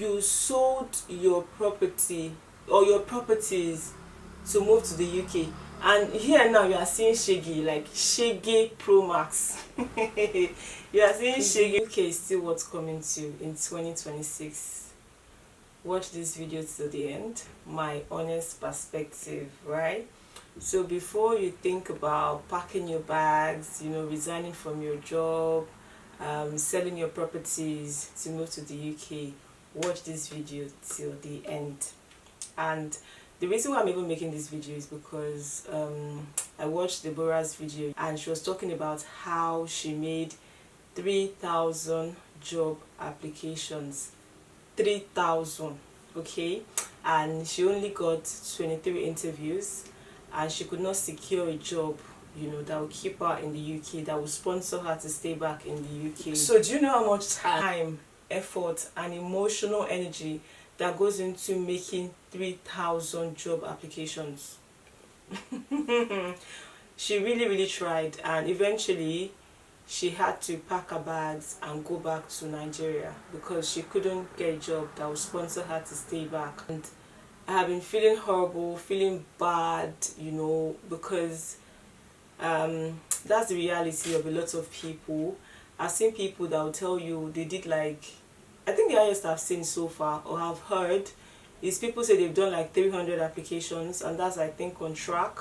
You sold your property or your properties to move to the UK, and here now you are seeing Shaggy, like Shaggy Pro Max. You are seeing Shaggy. UK is still what's coming to in 2026. Watch this video till the end, my honest perspective, right? So before you think about packing your bags, resigning from your job, selling your properties to move to the UK, watch this video till the end. And the reason why I'm even making this video is because I watched Deborah's video and she was talking about how she made 3,000 job applications. 3,000, okay? And she only got 23 interviews and she could not secure a job that will keep her in the UK, that will sponsor her to stay back in the UK. So do you know how much time, effort and emotional energy that goes into making 3,000 job applications? She really tried, and eventually she had to pack her bags and go back to Nigeria because she couldn't get a job that would sponsor her to stay back. And I have been feeling horrible, feeling bad, because that's the reality of a lot of people. I've seen people that will tell you they did I think the highest I've seen so far or have heard is people say they've done 300 applications, and that's I think on track.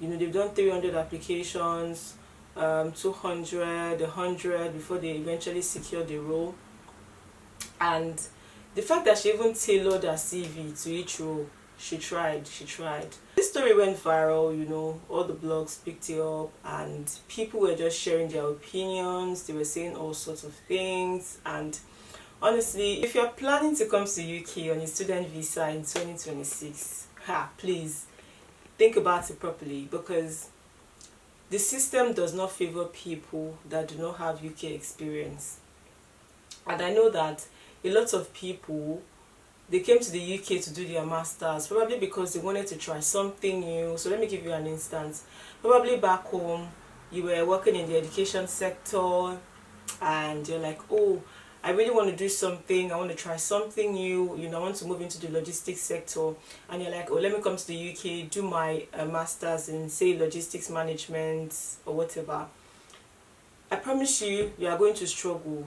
They've done 300 applications, 200, 100 before they eventually secure the role. And the fact that she even tailored her CV to each role, she tried. This story went viral, all the blogs picked it up and people were just sharing their opinions. They were saying all sorts of things. And honestly, if you're planning to come to the UK on a student visa in 2026, please think about it properly, because the system does not favor people that do not have UK experience. And I know that a lot of people, they came to the UK to do their masters probably because they wanted to try something new. So let me give you an instance. Probably back home you were working in the education sector and you're like, oh, I really want to do something, I want to try something new, I want to move into the logistics sector, and you're like, oh, let me come to the UK, do my masters in say logistics management or whatever. I promise you, you are going to struggle.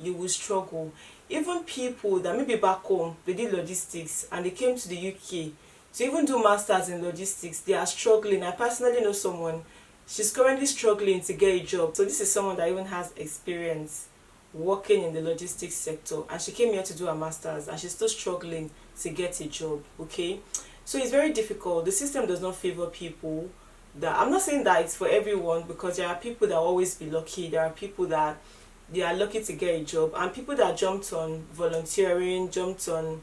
You will struggle. Even people that maybe back home they did logistics and they came to the UK to even do masters in logistics, they are struggling. I personally know someone, she's currently struggling to get a job. So this is someone that even has experience working in the logistics sector, and she came here to do her masters and she's still struggling to get a job. Okay, so it's very difficult. The system does not favor people that, I'm not saying that it's for everyone, because there are people that will always be lucky. There are people that they are lucky to get a job, and people that jumped on volunteering, jumped on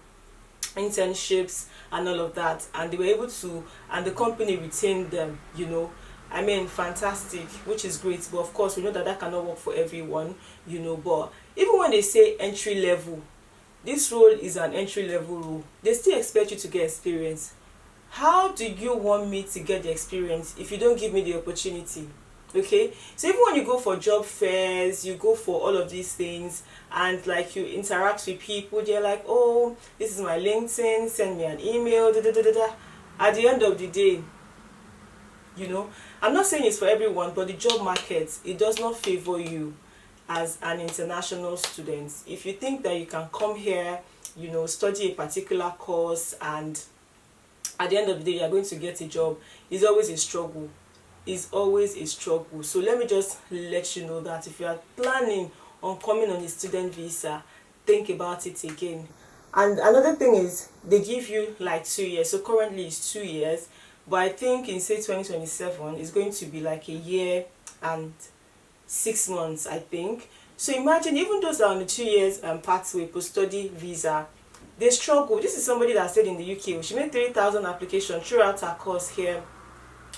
internships and all of that, and they were able to, and the company retained them, I mean, fantastic, which is great. But of course we know that cannot work for everyone, but even when they say entry level, this role is an entry level role, they still expect you to get experience. How do you want me to get the experience if you don't give me the opportunity? Okay, so even when you go for job fairs, you go for all of these things, and you interact with people, they're like, oh, this is my LinkedIn, send me an email, At the end of the day, I'm not saying it's for everyone, but the job market, it does not favor you as an international student. If you think that you can come here, study a particular course, and at the end of the day you're going to get a job, it's always a struggle. It's always a struggle. So let me just let you know that if you are planning on coming on a student visa, think about it again. And another thing is, they give you 2 years. So currently it's 2 years, but I think in say 2027 it's going to be a year and 6 months, I think. So imagine, even those that are on the 2 years pathway post-study visa, they struggle. This is somebody that stayed in the UK. She made 3,000 applications throughout her course here.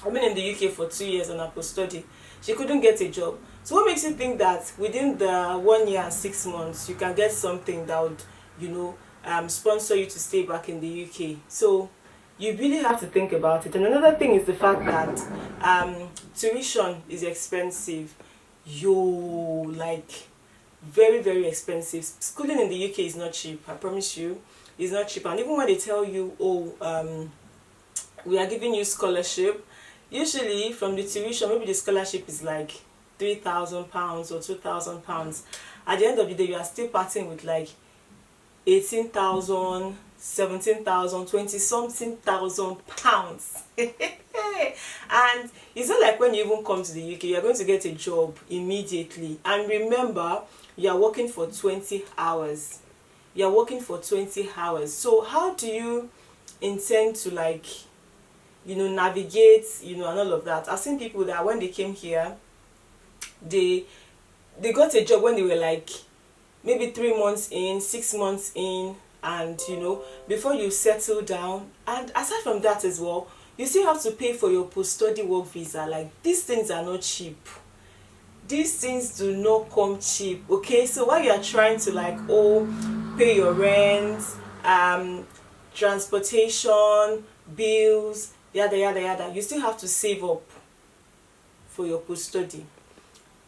I've been in the UK for 2 years on her post-study. She couldn't get a job. So what makes you think that within the 1 year and 6 months you can get something that would sponsor you to stay back in the UK? So you really have to think about it. And another thing is the fact that tuition is expensive. very, very expensive. Schooling in the UK is not cheap, I promise you. It's not cheap. And even when they tell you, oh, we are giving you scholarship, usually from the tuition, maybe the scholarship is like £3,000 or £2,000. At the end of the day, you are still parting with like 18,000, 17,000, 20 something thousand pounds. And it's not like when you even come to the UK, you're going to get a job immediately. And remember, you are working for 20 hours. You're working for 20 hours. So how do you intend to, like, you know, navigate, you know, and all of that? I've seen people that when they came here, they got a job when they were like maybe 3 months in, 6 months in, and you know, before you settle down. And aside from that as well, you still have to pay for your post-study work visa. Like, these things are not cheap. These things do not come cheap. Okay, so while you are trying to, like, oh, pay your rent, transportation, bills, yada yada yada, you still have to save up for your post-study.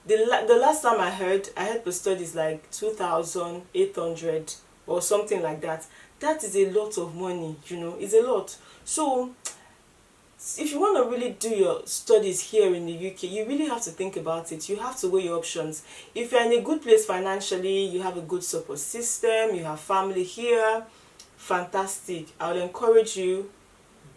The last time I heard post-study is like 2,800 or something like that. That is a lot of money, you know, it's a lot. So if you want to really do your studies here in the UK, you really have to think about it. You have to weigh your options. If you're in a good place financially, you have a good support system, you have family here, fantastic. I would encourage you,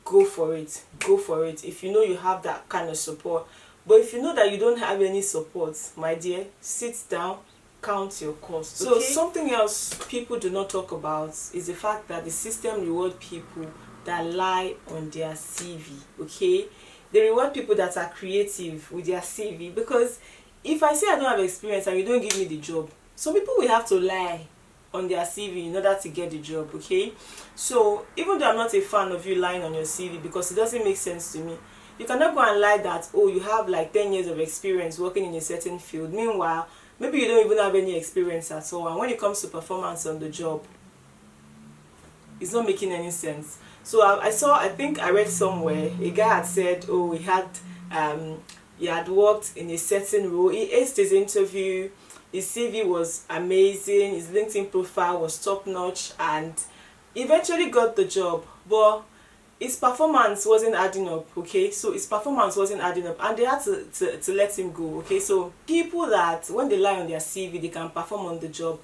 go for it. Go for it if you know you have that kind of support. But if you know that you don't have any support, my dear, sit down, count your costs. Okay? So something else people do not talk about is the fact that the system reward people that lie on their CV. Okay, they reward people that are creative with their CV, because if I say I don't have experience and you don't give me the job, some people will have to lie on their CV in order to get the job. Okay, so even though I'm not a fan of you lying on your CV, because it doesn't make sense to me, you cannot go and lie that, oh, you have like 10 years of experience working in a certain field. Meanwhile, maybe you don't even have any experience at all. And when it comes to performance on the job, it's not making any sense. So I think I read somewhere, a guy had said, oh, he had worked in a certain role. He aced his interview. His CV was amazing. His LinkedIn profile was top notch, and eventually got the job. But his performance wasn't adding up. Okay, so his performance wasn't adding up, and they had to let him go. Okay, so people that when they lie on their CV, they can perform on the job,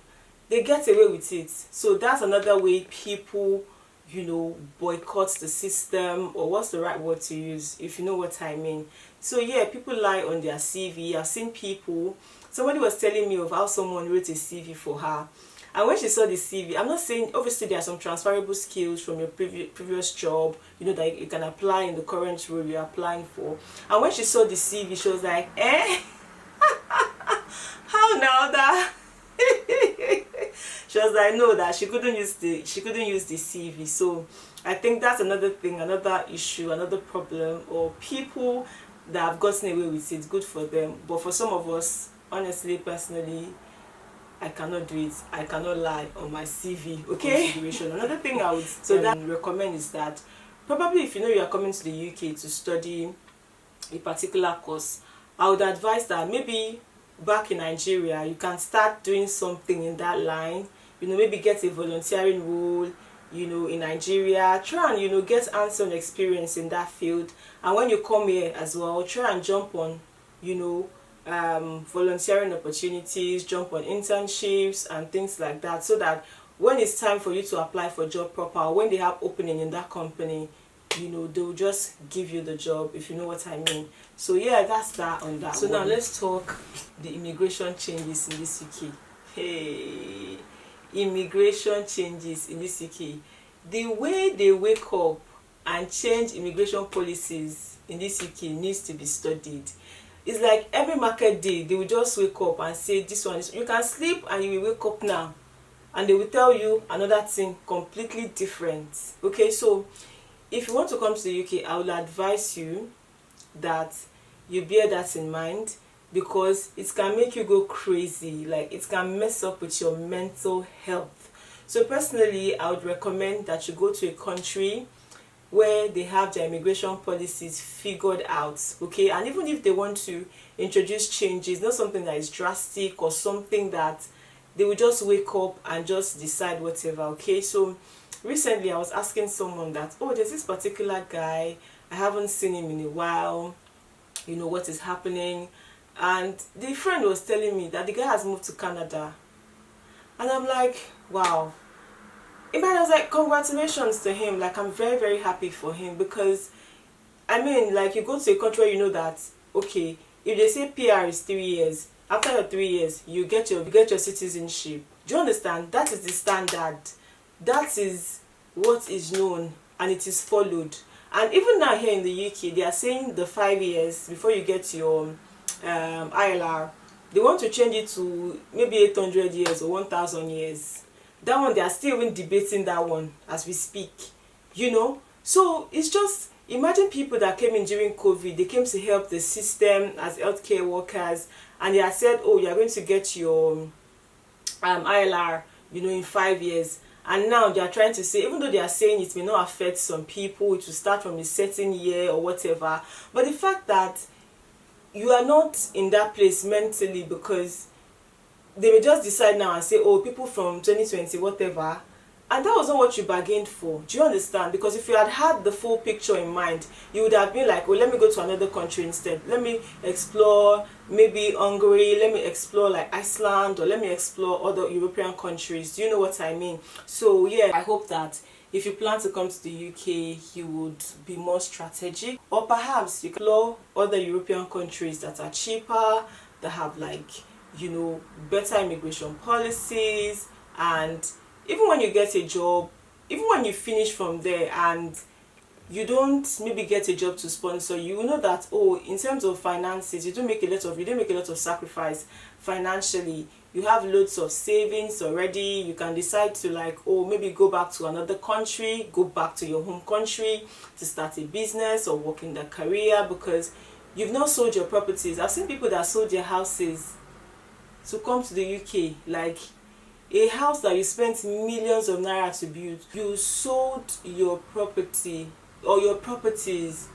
they get away with it. So that's another way people, you know, boycott the system, or what's the right word to use, if you know what I mean. So yeah, people lie on their CV. I've seen people, somebody was telling me of how someone wrote a CV for her, and when she saw the CV, I'm not saying, obviously there are some transferable skills from your previous job, you know, that you can apply in the current role you're applying for. And when she saw the CV, she was like, eh, how now that she was like, no, that she couldn't use the CV. So I think that's another thing, another issue, another problem, or people that have gotten away with it. Good for them. But for some of us, honestly, personally, I cannot do it. I cannot lie on my CV. Okay. Another thing I would recommend is that probably if you know you are coming to the UK to study a particular course, I would advise that maybe back in Nigeria you can start doing something in that line. You know, maybe get a volunteering role, you know, in Nigeria. Try and, you know, get hands-on experience in that field. And when you come here as well, try and jump on, you know, volunteering opportunities, jump on internships and things like that, so that when it's time for you to apply for a job proper, or when they have opening in that company, you know, they'll just give you the job, if you know what I mean. So yeah, that's that on that. So now let's talk the immigration changes in this UK. Hey, immigration changes in this UK. The way they wake up and change immigration policies in this UK needs to be studied. It's like every market day they will just wake up and say this one is, you can sleep and you will wake up now and they will tell you another thing completely different. Okay, so if you want to come to the UK, I will advise you that you bear that in mind, because it can make you go crazy. Like, it can mess up with your mental health. So personally, I would recommend that you go to a country where they have their immigration policies figured out. Okay, and even if they want to introduce changes, not something that is drastic or something that they will just wake up and just decide whatever. Okay, so recently I was asking someone that, oh, there's this particular guy, I haven't seen him in a while, you know, what is happening? And the friend was telling me that the guy has moved to Canada. And I'm like, wow. I was like, congratulations to him. Like, I'm very, very happy for him, because I mean, like, you go to a country where you know that, okay, if they say PR is 3 years, after your 3 years you get your citizenship. Do you understand? That is the standard. That is what is known, and it is followed. And even now here in the UK, they are saying the 5 years before you get your ILR. They want to change it to maybe 800 years or 1000 years. That one, they are still even debating that one as we speak, you know. So it's just, imagine people that came in during COVID. They came to help the system as healthcare workers, and they are said, oh, you are going to get your ILR, you know, in 5 years. And now they are trying to say, even though they are saying it may not affect some people, it will start from a certain year or whatever, but the fact that you are not in that place mentally, because they may just decide now and say, oh, people from 2020 whatever, and that was not what you bargained for. Do you understand? Because if you had had the full picture in mind, you would have been like, oh, let me go to another country instead. Let me explore maybe Hungary, let me explore like Iceland, or let me explore other European countries. Do you know what I mean? So yeah, I hope that if you plan to come to the UK, you would be more strategic, or perhaps you can explore other European countries that are cheaper, that have, like, you know, better immigration policies. And even when you get a job, even when you finish from there and you don't maybe get a job to sponsor, you know that, oh, in terms of finances, you don't make a lot of sacrifice financially. You have loads of savings already. You can decide to, like, oh, maybe go back to another country, go back to your home country to start a business or work in their career, because you've not sold your properties. I've seen people that sold their houses to come to the UK, like a house that you spent millions of naira to build. You sold your property or your properties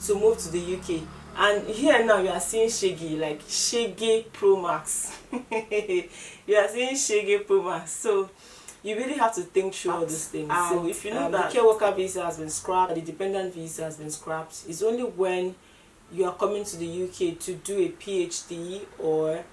to move to the UK, and here now you are seeing Shege, like Shege Pro Max. You are seeing Shege Pro Max. So you really have to think through all these things. So if you know that the care worker visa has been scrapped, the dependent visa has been scrapped, it's only when you are coming to the UK to do a PhD or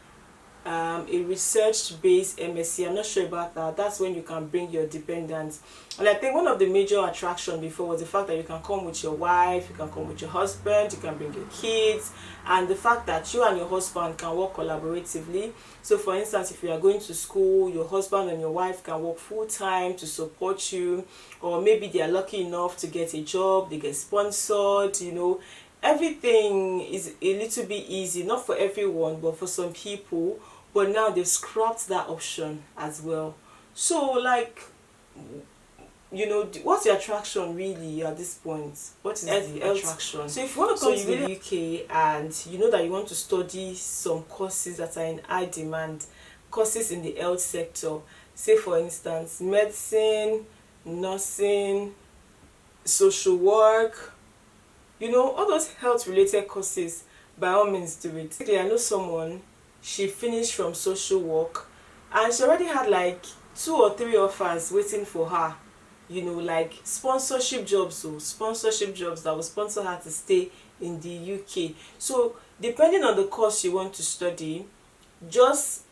a research-based MSc, I'm not sure about that, that's when you can bring your dependents. And I think one of the major attractions before was the fact that you can come with your wife, you can come with your husband, you can bring your kids, and the fact that you and your husband can work collaboratively. So for instance, if you are going to school, your husband and your wife can work full-time to support you, or maybe they are lucky enough to get a job, they get sponsored, you know. Everything is a little bit easy, not for everyone, but for some people. But now they've scrapped that option as well. So, like, you know, what's the attraction really at this point? What is the attraction? So if you want to come to the UK and you know that you want to study some courses that are in high demand, courses in the health sector, say for instance, medicine, nursing, social work, you know, all those health related courses, by all means do it. I know someone, she finished from social work and she already had like 2 or 3 offers waiting for her, you know, like sponsorship jobs, so sponsorship jobs that will sponsor her to stay in the UK. So depending on the course you want to study, just,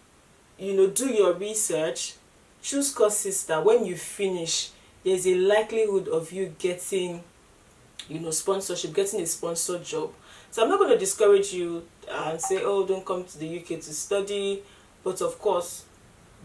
you know, do your research, choose courses that when you finish, there's a likelihood of you getting, you know, sponsorship, getting a sponsored job. So I'm not going to discourage you and say, oh, don't come to the UK to study, but of course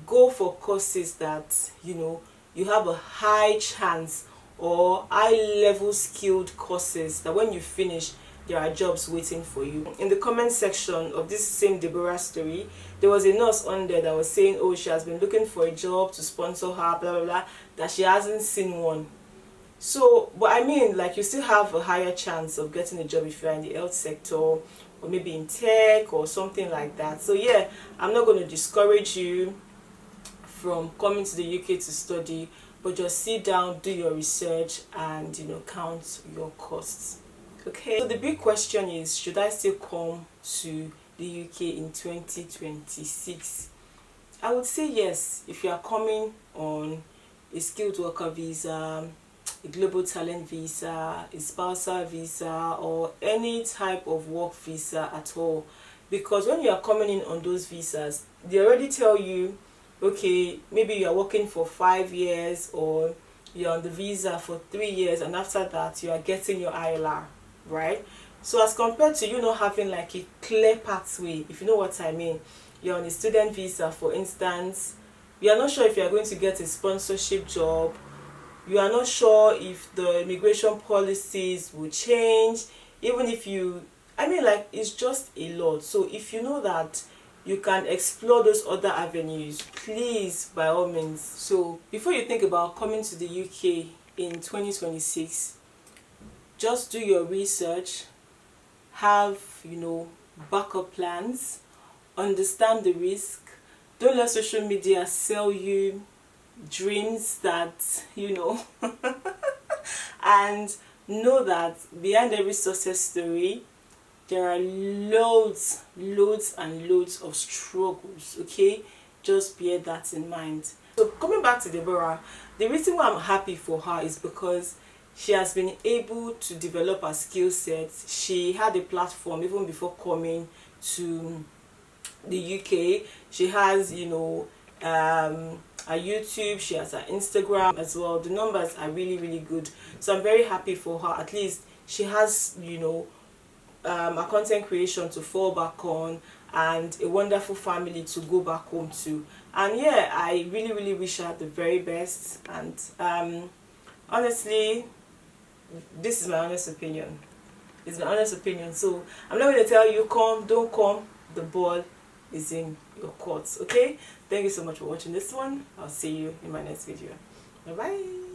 go for courses that, you know, you have a high chance, or high level skilled courses that when you finish there are jobs waiting for you. In the comment section of this same Deborah story, there was a nurse on there that was saying, oh, she has been looking for a job to sponsor her, blah blah blah, that she hasn't seen one. So, but I mean, like, you still have a higher chance of getting a job if you're in the health sector, or maybe in tech or something like that. So yeah, I'm not going to discourage you from coming to the UK to study, but just sit down, do your research, and, you know, count your costs. Okay, so the big question is, should I still come to the UK in 2026? I would say yes. If you are coming on a skilled worker visa, a global talent visa, a spousal visa, or any type of work visa at all, because when you are coming in on those visas, they already tell you, okay, maybe you are working for 5 years, or you're on the visa for 3 years, and after that you are getting your ILR, right? So as compared to you not having like a clear pathway, if you know what I mean, you're on a student visa, for instance, you are not sure if you are going to get a sponsorship job, you are not sure if the immigration policies will change, even if you, I mean, like, it's just a lot. So if you know that you can explore those other avenues, please, by all means. So before you think about coming to the UK in 2026, just do your research, have, backup plans, understand the risk. Don't let social media sell you dreams that, and know that behind every success story there are loads and loads of struggles. Okay, just bear that in mind. So coming back to Deborah, the reason why I'm happy for her is because she has been able to develop her skill set. She had a platform even before coming to the UK. She has, her YouTube, she has her Instagram as well. The numbers are really good. So I'm very happy for her. At least she has, a content creation to fall back on, and a wonderful family to go back home to. And yeah, I really wish her the very best. And honestly, this is my honest opinion. It's my honest opinion. So I'm not going to tell you come, don't come. The ball is in your court. Okay, thank you so much for watching this one. I'll see you in my next video. Bye bye.